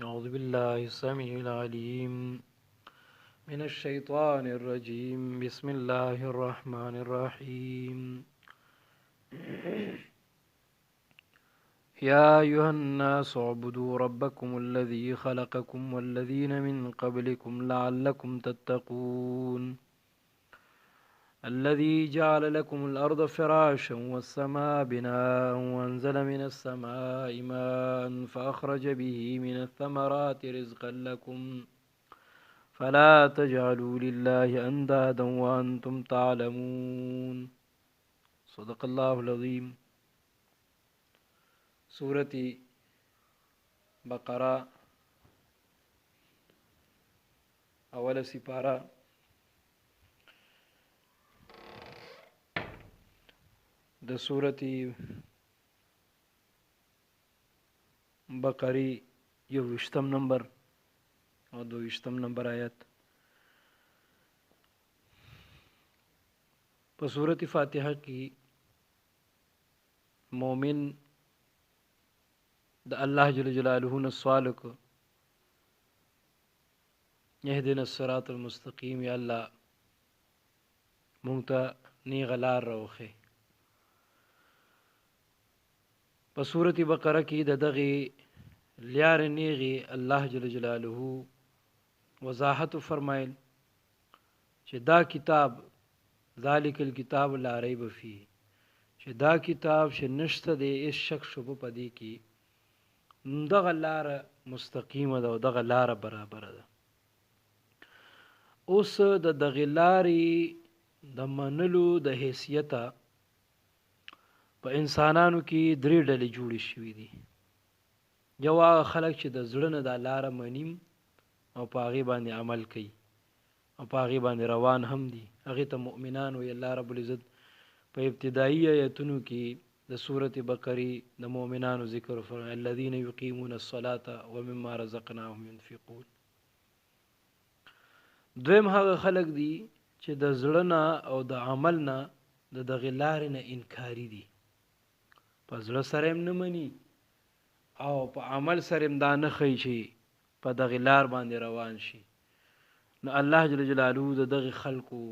أعوذ بالله السميع العليم من الشيطان الرجيم بسم الله الرحمن الرحيم يا أيها الناس اعبدوا ربكم الذي خلقكم والذين من قبلكم لعلكم تتقون الذي جعل لكم الأرض فراشا والسماء بناء وأنزل من السماء ماء فأخرج به من الثمرات رزقا لكم فلا تجعلوا لله أندادا وأنتم تعلمون صدق الله العظيم. سورة بقرة اول سپارہ د سورة بقری 21 نمبر او 22 نمبر آیت. په سورة فاتحه کې مومن د الله جل جلاله نه سوال وکړ اهدنا الصراط المستقیم، یا الله مونږ ته نیغه لار راوښیه. په سورة بقره کې د دغه لارې نیغې الله جل جلاله وضاحت فرمایل چې دا کتاب ذالک الکتاب لا ریب فیه، چې دا کتاب چې نشته د هیڅ شک شبه پدې کې، دغه لار مستقیمه ده او دغه لار برابر ده. اوس د دغه لارې د منلو د حیثیته په انسانانو کې درې ډلې جوړې شوې دي. یو هغه خلک چې د زړه نه دا لاره منیم او په هغې باندې عمل کوي او په هغې باندې روان هم دي، هغې ته مؤمنان وایي. الله رب العزت په ابتدایي آیتونو کې د سورة بقرې د مؤمنانو ذکر فرمایي الذین یقیمون الصلاة ومما رزقناهم ينفقون. دویم هغه خلک دي چې د زړه نه او د عمل نه د دغې لارې نه انکاري دي، په زړه سره هم نه مني او په عمل سره هم دا نه ښیي چې په دغې لار باندې روان شي. نو الله جل جلاله د دغې خلکو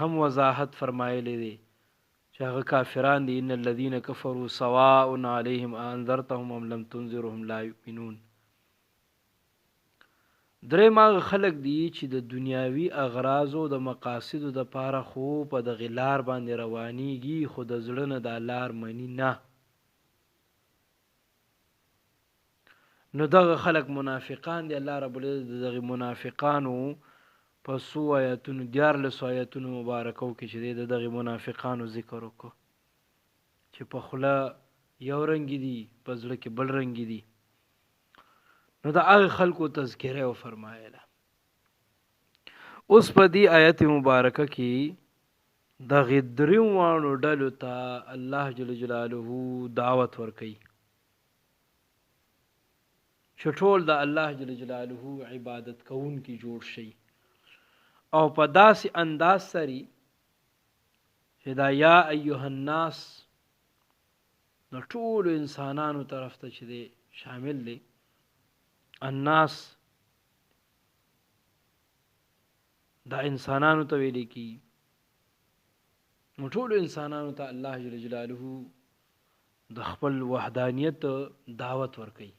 هم وضاحت فرمایلی دی چې هغه کافران دي ان الذين كفروا سواء عليهم انذرتهم ام لم تنذرهم لا يؤمنون. دریم هغه خلک دي چې د دنیاوي اغراضو د مقاصدو د پاره خو په دغې لار باندې روانیږي، خو د زړه نه دا لار مني نه. نو دغه خلک منافقان دي. الله رب العزت دغه منافقانو په څو آیتونو 14 آیتونو مبارکو کې چې د دغه منافقانو ذکر وکړو چې په خوله یو رنګ دي په زړه کې بل رنګ دي. نو د هغه خلکو تذکره او فرمایله. اوس په دې آیت مبارکه کې د غدریوانو ډلو ته الله جل جلاله دعوت ورکړي چې ټول د الله جل جلاله عبادت کوونکي جوړ شي او په داسې انداز سره چې دا یا ایها الناس د ټول انسانانو طرف ته چې دی شامل دی. الناس دا انسانانو ته ویل کی، نو ټول انسانانو ته الله جل جلاله د خپل وحدانیت دعوت ورکړي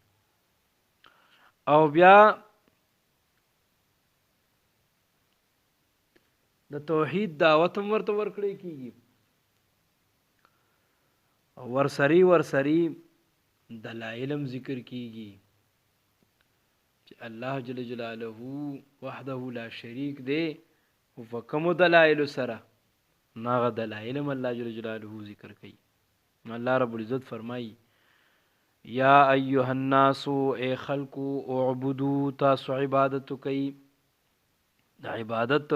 او بیا د توحید دعوت هم ورته ورکړی کیږي او ورسری دلایل هم ذکر کیږي چې الله جل جلاله وحده لا شریک دی او فکم دلایل سره ناغه دلایل هم الله جل جلاله ذکر کوي. الله رب العزت فرمایي یا ایها الناس ای خلقو اعبدوا تاسو عبادت کوي. د عبادت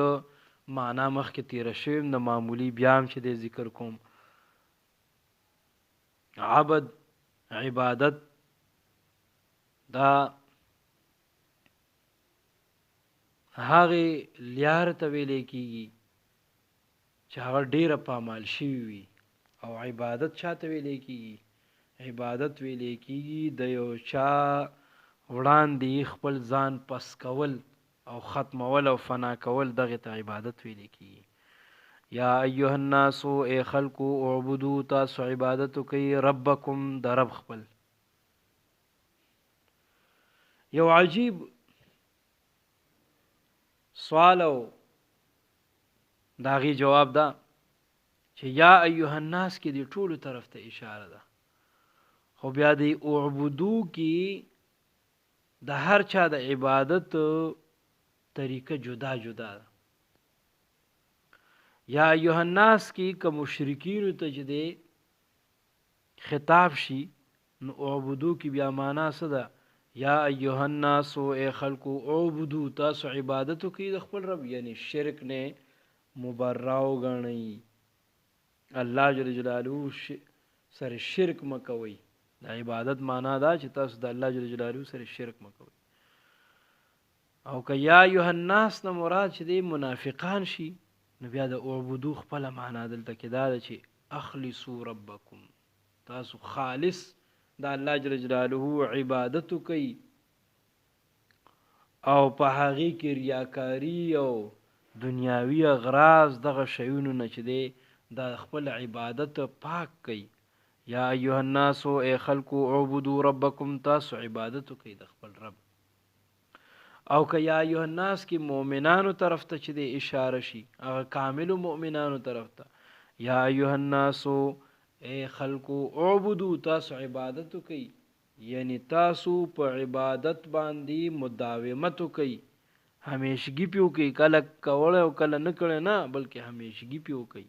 معنا مخکې تیر شوم د معمولی بیا هم چې د ذکر کوم. عبد عبادت دا هغه لار ته ویل کیږي چې هغه ډیره پامال شوی وي. او عبادت چاته ویل کیږي؟ عبادت ویلې کیږي د یو چا وړاندې خپل ځان پس کول او ختمول او فنا کول، دغه ته عبادت ویلې کیږي. یا ایها الناس ای خلقو اعبدو تاسو عبادت کوي ربکم د رب خپل. یو عجیب سوال او داغي جواب دا چې یا ایها الناس کې دی ټولو طرف ته اشاره ده، خو بیا دی اعبدو کې د هر چا د عبادت طریقه جدا جدا ده. یا ایها الناس کې که مشرکین ته چې دی خطاب شي نو اعبدو کې بیا معنا څه ده؟ یا ایها الناس ای خلقو اعبدو تاسو عبادت کوي د خپل رب، یعنی شرک نه مبرأ وګڼئ، الله جل جلاله سره شرک مکوئ. د عبادت معنا دا چې تاسو د الله جل جلاله سره شرک مکوئ. او که یا ایها الناس نه مراد چې دی منافقان شي نو بیا د اعبدو خپل معنا دلته کې دا ده چې اخلصوا ربکم، تاسو خالص د الله جل جلاله عبادت کوي او په هغه کې ریاکاری او دنیاوی اغراض دغه شیونو نه چې دی د خپل عبادت پاک کوي. یا ایها الناس ای خلقو اعبدوا ربکم تاسو عبادت کوي د خپل رب. او که یا ایها الناس کې مؤمنانو طرف ته چې دی اشاره شي هغه کامل مؤمنانو طرف ته، یا ایها الناس ای خلقو اعبدو تاسو عبادت کوي، یعنی تاسو په عبادت باندې مداومت کوي، همیشگی پیو کوي، کله کوله او کله نه کړي نه بلکې همیشگی پیو کوي.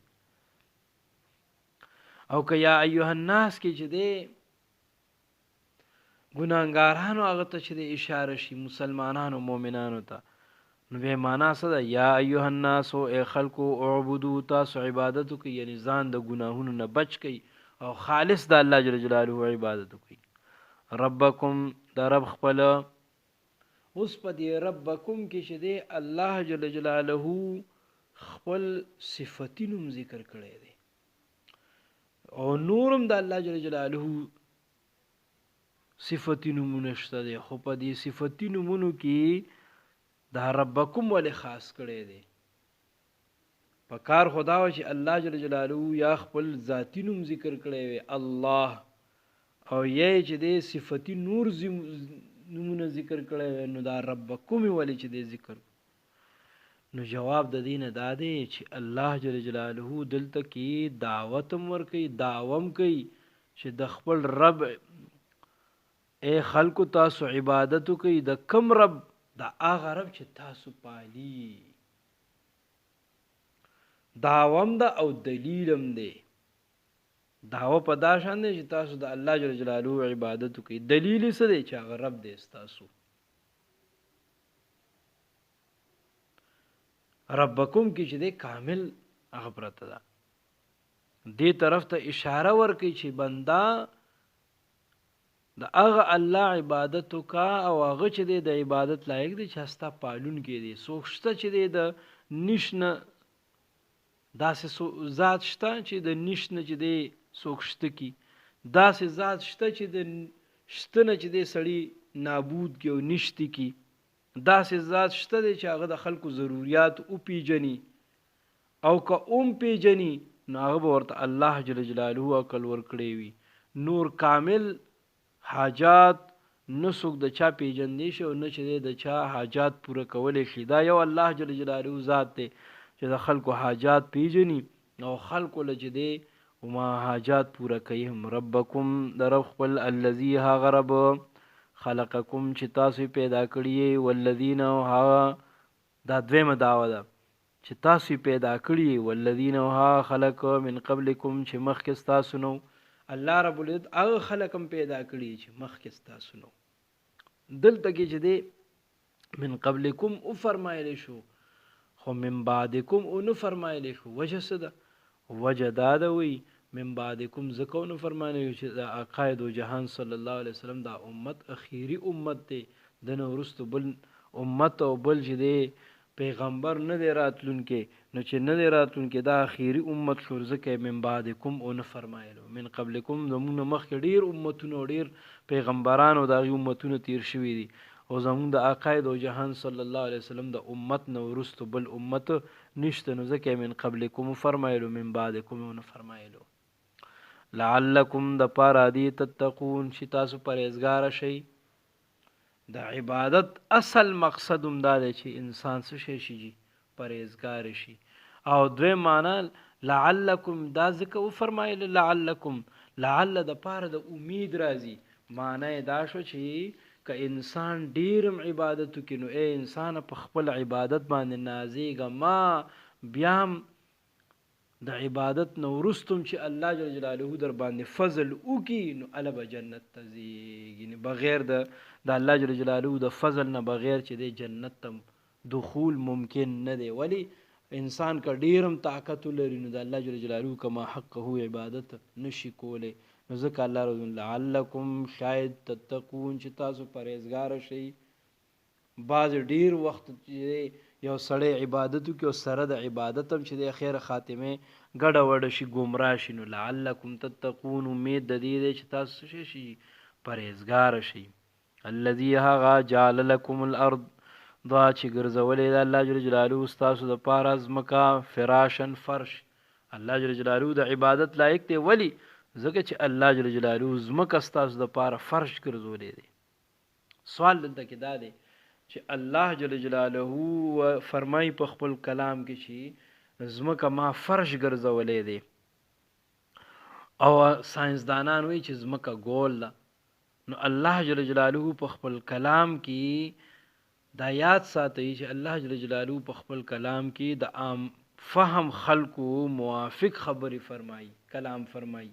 او که یا ایها الناس کې چې دی ګناهګارانو هغه ته چې دی اشاره شي مسلمانانو مؤمنانو ته نو به معنا څه ده؟ یا ایها الناس ای خلقو اعبدو تاسو عبادت کوي، یعنی ځان د ګناهونو نه بچ کوي او خالص د الله جل جلاله عبادت کوي. ربکم د رب خپل. اوس په دې ربکم کې چې دی الله جل جلاله خپل صفاتینو ذکر کړی دی او نورم د الله جل جلاله صفاتینو منشته دی، خو په دې صفاتینو منو کې دا ربکم ولې خاص کړی دی؟ په کار خدا و چې الله جل جلاله یا خپل ذاتی نوم ذکر کړی وي الله، او یې چې دی صفتی نور نومونه ذکر کړی وي نو دا ربکم ولې چې دی ذکر. نو جواب د دینه دا دی چې الله جل جلاله دلته کې دعوتم ورکوي، دعوم کوي چې د خپل رب اے خلکو تاسو عبادت کوي. د کم رب؟ د هغه رب چې تاسو پالي. دعوم ده او دلیلم دی. دعوه په دا شان دی چې تاسو د الله جل جلاله عبادت کوي، دلیل څه دی؟ چې هغه رب دی تاسو. ربکم کې چې دی کامل هغه پرته ده، دې طرف ته اشاره ورکوي چې بندا د هغه الله عبادت وکا او هغه چې دی د عبادت لایق دی چې هستا پالون کې دی. څوک شته چې دی د نشنه داسې ذات شته چې د نشنه چې دی څوک شته کی، داسې ذات شته چې د شتنه چې دی سړی نابود کی او نشتی کی، داسې ذات شته دی چې هغه د خلکو ضرورت او پیجنی او که پیجنی نو هغه ورته الله جل جلاله عقل ورکړي وي. نور کامل حاجات نسوک د چا پیجندې شي او نه چې د چا حاجات پوره کولې شي. دا یو الله جل جلاله ذات دی چې د خلکو حاجات پیجنی او خلکو له چې دی وما حاجات پوره کوي. هم ربکم در رب خپل الذی هغه رب خلقکم چې تاسو پیدا کړی والذین ها دا دویمه دعوه ده چې تاسو پیدا کړی والذین ها خلق من قبلکم چې مخکې تاسو نو. الله رب العزت هغه خلقم پیدا کړی چې مخکې تاسو نو. دلته کې چې دی من قبلکم او فرمایلی شو خو من بعدکم او نو فرمایلی شو. وجه څه ده؟ وجه دا ده وی من بعدکم زکو نو فرمایلی چې د عقاید و جهان صلی الله علیه وسلم دا امت اخیری امت دی، د نو ورستو بل امت او بل چې دی پیغمبر نه دی راتلونکی نو چې نه دی راتلونکی دا اخیری امت شو ځکه من بعدکم او نه فرمایلو من قبلکم زمونږ نه مخکې ډېر امتونه او ډېر پیغمبران او د هغې امتونه تیر شوي دي او زمونږ د عقاید او جهان صلی الله علیه وسلم د امت نه وروستو بل امت نشته نو ځکه من قبلکم فرمایلو من بعدکم او نه فرمایلو لعلکم د پاره دی تتقون چې تاسو پرهیزګاره شئ د عبادت اصل مقصد هم دا دی چې انسان څه شي پرهیزګار شي او دوی معنا لعلکم دا ځکه وفرمایل لعلکم لعل د پاره د امید راځي معنی دا شو چې که انسان ډیرم عبادت وکړي نو ای انسان په خپل عبادت باندې نازیږه ما بیام د عبادت نو وروستم چې الله جل جلاله در باندې فضل وکړي نو الله به جنت ته ځي بغیر د الله جل جلاله د فضل نه بغیر چې د جنت ته دخول ممکن نه دی ولی انسان که ډیرم طاقت لري نو د الله جل جلاله کما حقه عبادت نشي کولی نو ځکه الله رضی لعلکم شاید تتقون چې تاسو پرهیزګار شئ بعض ډیر وخت چې یو سړی عبادت وکړي او سره د عبادت هم چې د خیر خاتمه ګډه وډه شي ګمراه شي نو لعلکم تتقون امید د دې دی چې تاسو شي پرهیزګار شئ الذي هغه جعل لكم الارض دا چې ګرځولې د الله جل جلاله ستاسو د پاره ځمکه فراشن فرش الله جل جلاله د عبادت لایق دی ولی ځکه چې الله جل جلاله ځمکه ستاسو د پاره فرش ګرځولې دی سوال دلته کې دا دی چې الله جل جلاله فرمای په خپل کلام کې چې ځمکه ما فرش ګرځولې دی او ساينسدانان وایي چې ځمکه ګول ده نو الله جل جلاله په خپل کلام کې دا یاد ساتي چې الله جل جلاله په خپل کلام کې د عام فهم خلقو موافق خبري فرمایي کلام فرمایي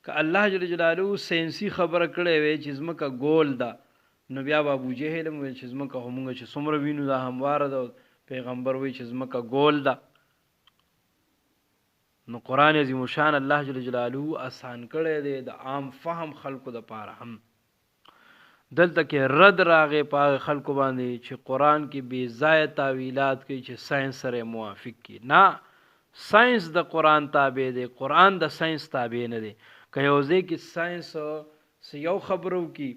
که الله جل جلاله ساينسي خبره کړې وي چې ځمکه ګول ده نو بیا ابو جهل ویل چې ځمکه همغه چې څومره وینو دا همواره ده پیغمبر وی چې ځمکه ګول ده نو قران عظیم شان الله جل جلاله آسان کړی دی د عام فهم خلقو د پاره هم دلته کې رد راغې په خلقو باندې چې قران کې بې ځای تعویلات کوي چې ساينس سره موافق کی نه ساينس د قران تابع دی قران د ساينس تابع نه دی که یو ځای کې ساينس یو خبرو کې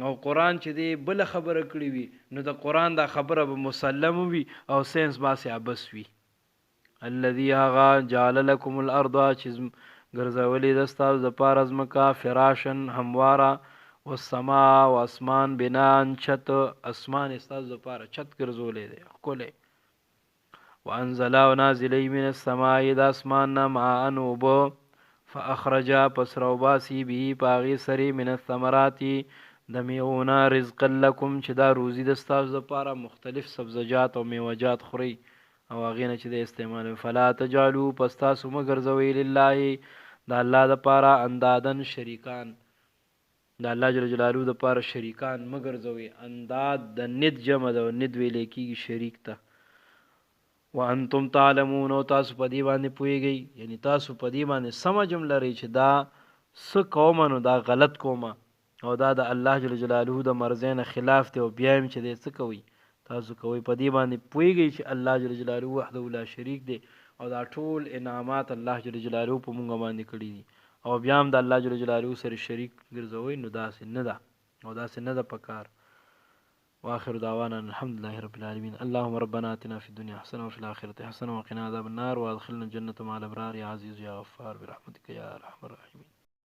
او قران چې دی بل خبره کړی وي نو د قران دا خبره به مسلم وي او ساينس باسي عبس وي الذي هغه جعل لكم الارض چې ګرځولې د ستاسو د پاره ځمکه فراشن همواره والسماء واسمان بنان چت اسمان ستاسو د پاره چت ګرځولې دی کوله وانزل ونازل من السماء د اسمان ماء نوب فاخرج پسروباسي به باغي سري من الثمرات د میوونه رزق لکم چې دا روزي د ستاسو لپاره مختلف سبزیجات او میوجات خوري او هغه نه چې د استعمال فلا تجالو پس تاسو مګرځوي لله د الله لپاره اندادن شریکان د الله جل جلاله لپاره شریکان مګرځوي انداد د ند جمع د ند ویل کیږي شریک ته وانتم تعلمون او تاسو په دې باندې پوهیږئ یعنی تاسو په دې باندې سمجم لري چې دا څه کوم نو دا غلط کومه او دا د الله جل جلاله د مرزین خلاف دی او بیا هم چې دې څه کوي تاسو کوي په دې باندې پوهیږئ چې الله جل جلاله وحده لا شریک دی او دا ټول انعامات الله جل جلاله په مونږ باندې کړی دي او بیا هم د الله جل جلاله سره شریک ګرځوي نو داسې نه ده او داسې نه ده پکار واخر دعوانا الحمد لله رب العالمين اللهم ربنا آتنا في الدنيا حسنة وفي الآخرة حسنة وقنا عذاب النار وادخلنا الجنة مع الأبرار يا عزيز يا غفار برحمتك يا أرحم الراحمين